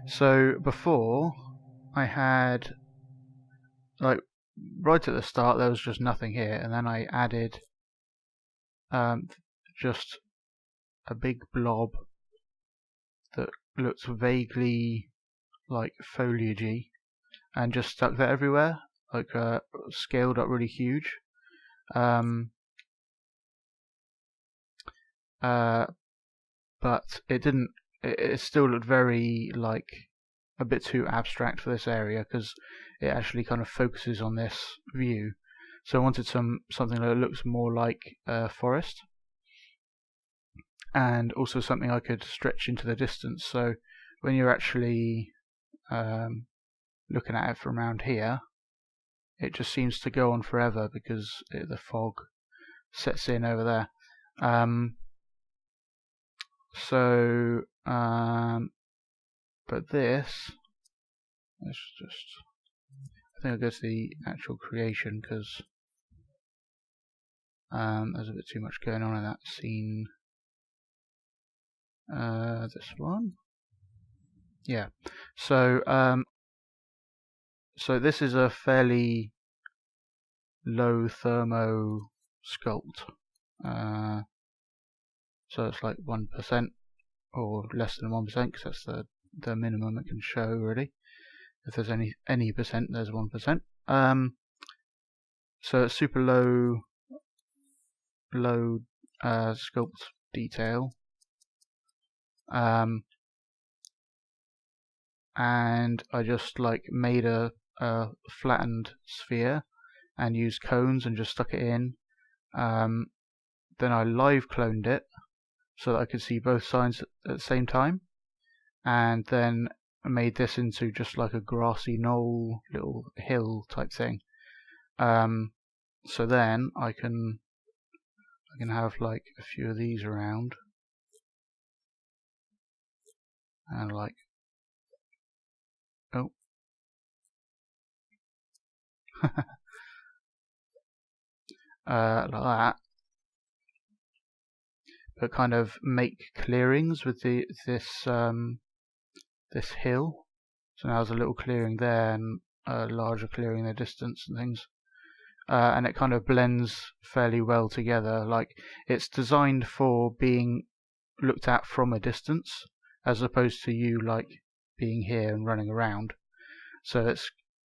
So before I had, like, right at the start there was just nothing here, and then I added just a big blob that looked vaguely like foliagey and just stuck that everywhere, like scaled up really huge. But it didn't. It still looked very like a bit too abstract for this area because it actually kind of focuses on this view. So I wanted something that looks more like a forest, and also something I could stretch into the distance. So when you're actually looking at it from around here, it just seems to go on forever because the fog sets in over there. But this, let's just, I think I'll go to the actual creation because there's a bit too much going on in that scene. This one, yeah. So this is a fairly low thermo sculpt. So it's like 1% or less than 1% because that's the minimum it can show really. If there's any percent, there's 1%. So it's super low sculpt detail. And I just like made a flattened sphere and used cones and just stuck it in. Then I live cloned it so that I could see both sides at the same time, and then I made this into just like a grassy knoll, little hill type thing. So then I can have like a few of these around, and like, oh, like that, but kind of make clearings with this hill. So now there's a little clearing there and a larger clearing in the distance and things. And it kind of blends fairly well together. Like, it's designed for being looked at from a distance, as opposed to you like being here and running around. So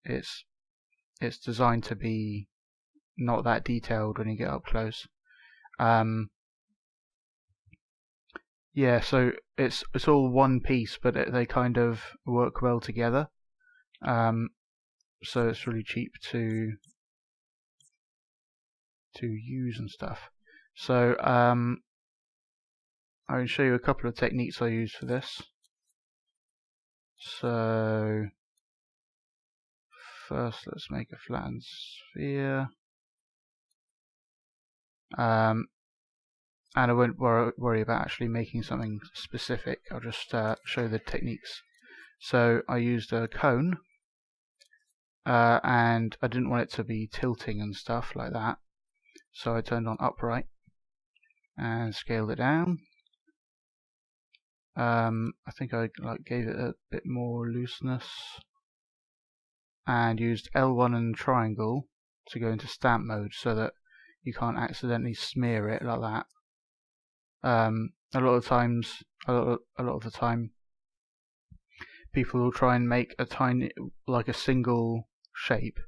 it's designed to be not that detailed when you get up close. Yeah, so it's all one piece, but they kind of work well together. So it's really cheap to use and stuff. So I can show you a couple of techniques I use for this. So first, let's make a flattened sphere. And I won't worry about actually making something specific. I'll just show the techniques. So I used a cone, and I didn't want it to be tilting and stuff like that. So I turned on upright and scaled it down. I think I gave it a bit more looseness, and used L1 and triangle to go into stamp mode so that you can't accidentally smear it like that. A lot of the time, people will try and make a tiny, like a single shape,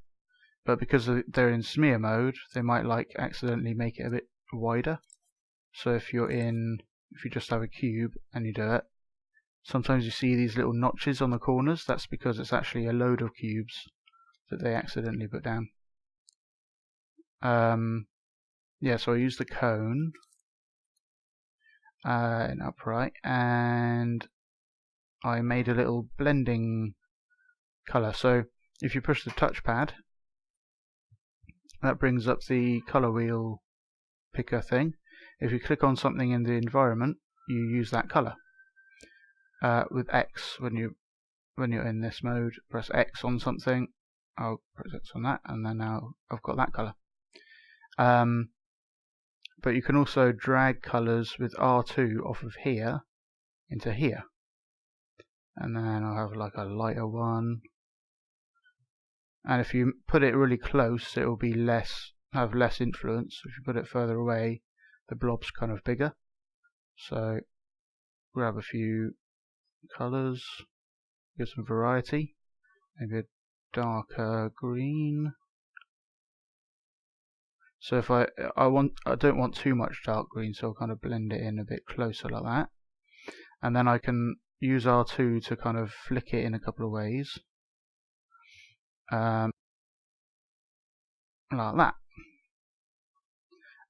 but because they're in smear mode, they might like accidentally make it a bit wider. So if you just have a cube and you do it, sometimes you see these little notches on the corners. That's because it's actually a load of cubes that they accidentally put down. Yeah, so I used the cone in upright, and I made a little blending color. So if you push the touchpad, that brings up the color wheel picker thing. If you click on something in the environment, you use that color. With X, when you're in this mode, press X on something. I'll press X on that, and then now I've got that color. but you can also drag colours with R2 off of here into here. And then I'll have like a lighter one. And if you put it really close, it will be have less influence. If you put it further away, the blob's kind of bigger. So grab a few colours, give some variety, maybe a darker green. So if I don't want too much dark green, so I'll kind of blend it in a bit closer like that. And then I can use R2 to kind of flick it in a couple of ways. Like that.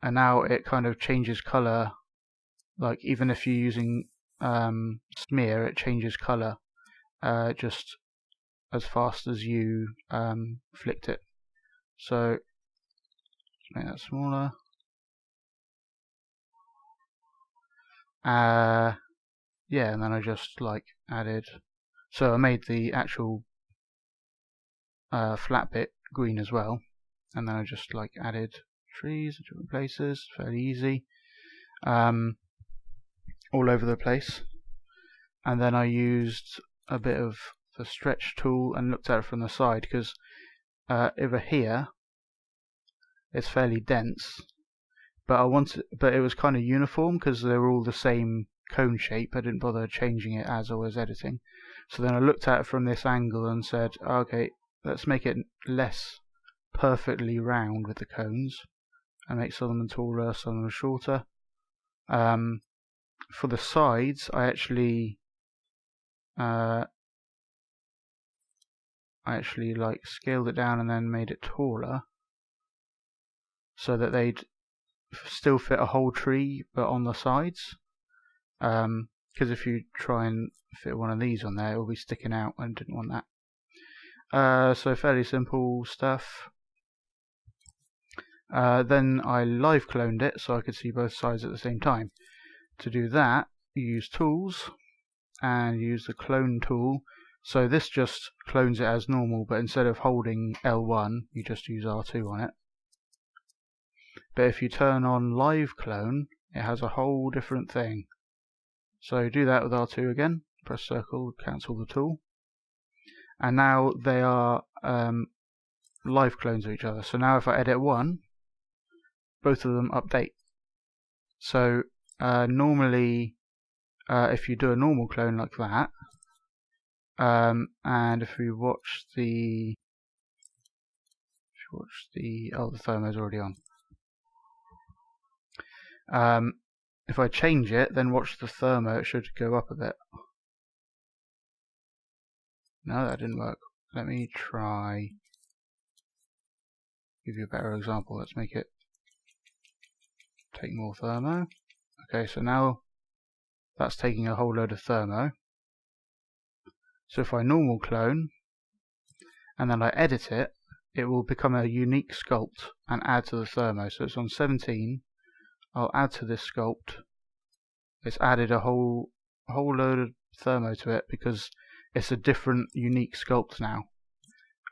And now it kind of changes colour. Like even if you're using smear, it changes colour just as fast as you flicked it. So make that smaller. Yeah, and then I just like added. So I made the actual flat bit green as well, and then I just like added trees in different places. Fairly easy. All over the place. And then I used a bit of the stretch tool and looked at it from the side, because over here it's fairly dense, but it was kind of uniform because they were all the same cone shape. I didn't bother changing it as I was editing. So then I looked at it from this angle and said, okay, let's make it less perfectly round with the cones and make some of them taller, some of them shorter. For the sides, I actually like scaled it down and then made it taller, so that they'd still fit a whole tree but on the sides. Because if you try and fit one of these on there, it will be sticking out, and didn't want that. So fairly simple stuff. Then I live cloned it so I could see both sides at the same time. To do that, you use tools and use the clone tool. So this just clones it as normal, but instead of holding L1, you just use R2 on it. But if you turn on live clone, it has a whole different thing. So do that with R2 again, press circle, cancel the tool. And now they are live clones of each other. So now if I edit one, both of them update. So normally if you do a normal clone like that, and if we watch the the thermo's already on. If I change it, then watch the thermo, it should go up a bit. No, that didn't work. Let me try, give you a better example. Let's make it take more thermo. Okay, so now that's taking a whole load of thermo. So if I normal clone and then I edit it, it will become a unique sculpt and add to the thermo. So it's on 17. I'll add to this sculpt. It's added a whole load of thermo to it because it's a different unique sculpt now.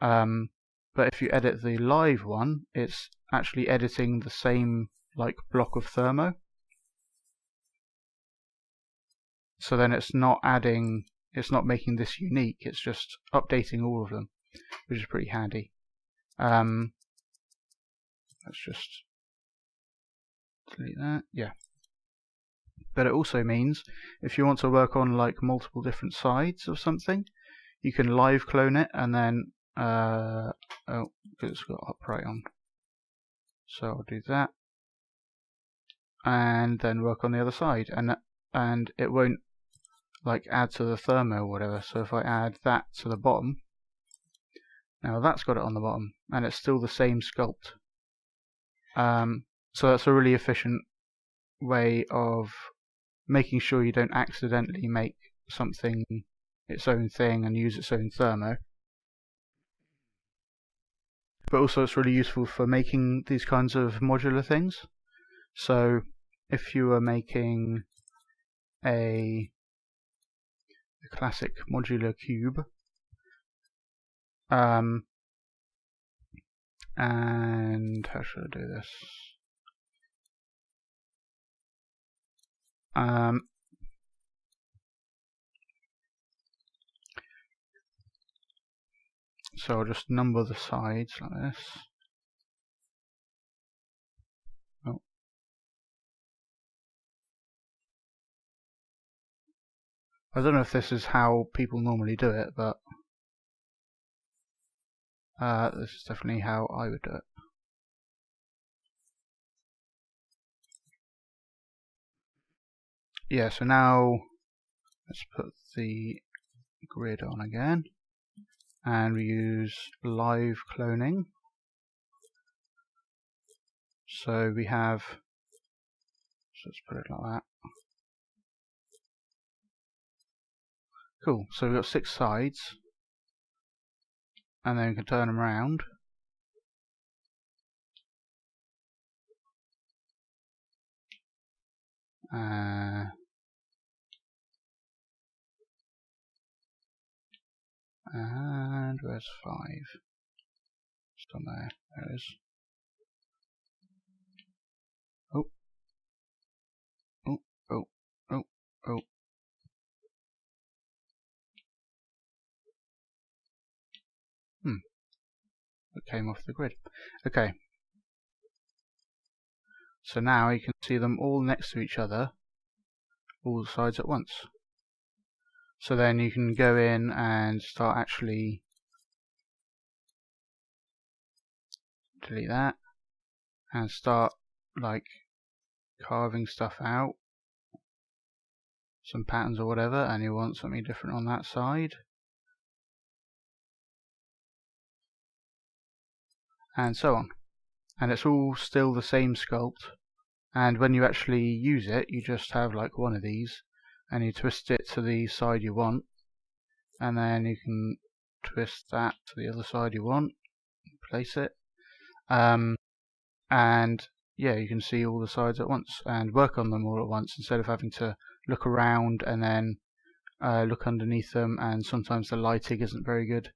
But if you edit the live one, it's actually editing the same like block of thermo. So then it's not making this unique, it's just updating all of them, which is pretty handy. Let's just delete that. Yeah. But it also means if you want to work on like multiple different sides of something, you can live clone it and then oh, it's got upright on. So I'll do that. And then work on the other side, and it won't like add to the thermo or whatever. So if I add that to the bottom, now that's got it on the bottom and it's still the same sculpt. So that's a really efficient way of making sure you don't accidentally make something its own thing and use its own thermo. But also it's really useful for making these kinds of modular things. So if you were making a classic modular cube, and how should I do this? So I'll just number the sides like this. Oh. I don't know if this is how people normally do it, but this is definitely how I would do it. Yeah, so now let's put the grid on again, and we use live cloning. So we have, so let's put it like that. Cool, so we've got 6 sides, and then we can turn them around. And where's 5? Somewhere, there it is. Oh, oh, oh, oh, oh. It came off the grid. Okay. So now you can see them all next to each other, all the sides at once. So then you can go in and start actually delete that and start like carving stuff out, some patterns or whatever, and you want something different on that side, and so on. And it's all still the same sculpt, and when you actually use it you just have like one of these and you twist it to the side you want, and then you can twist that to the other side you want, place it, and yeah, you can see all the sides at once and work on them all at once instead of having to look around and then look underneath them, and sometimes the lighting isn't very good.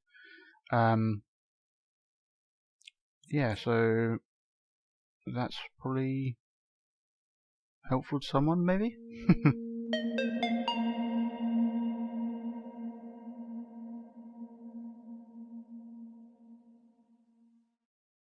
Yeah, so that's probably helpful to someone maybe.